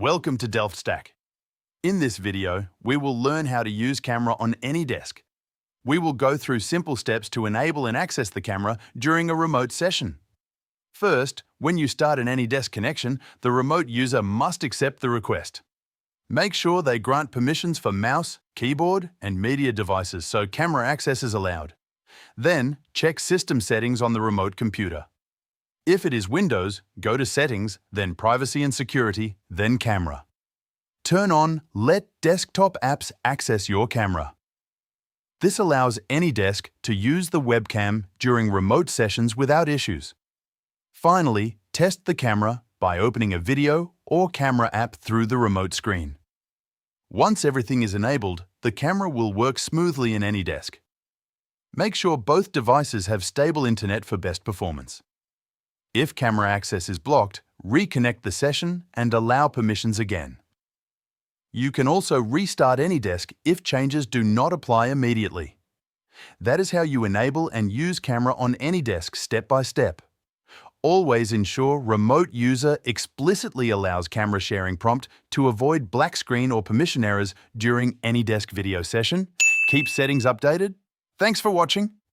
Welcome to DelftStack. In this video, we will learn how to use camera on AnyDesk. We will go through simple steps to enable and access the camera during a remote session. First, when you start an AnyDesk connection, the remote user must accept the request. Make sure they grant permissions for mouse, keyboard, and media devices so camera access is allowed. Then, check System Settings on the remote computer. If it is Windows, go to Settings, then Privacy and Security, then Camera. Turn on Let Desktop Apps Access Your Camera. This allows AnyDesk to use the webcam during remote sessions without issues. Finally, test the camera by opening a video or camera app through the remote screen. Once everything is enabled, the camera will work smoothly in AnyDesk. Make sure both devices have stable internet for best performance. If camera access is blocked, reconnect the session and allow permissions again. You can also restart AnyDesk if changes do not apply immediately. That is how you enable and use camera on AnyDesk step by step. Always ensure remote user explicitly allows camera sharing prompt to avoid black screen or permission errors during AnyDesk video session. Keep settings updated. Thanks for watching.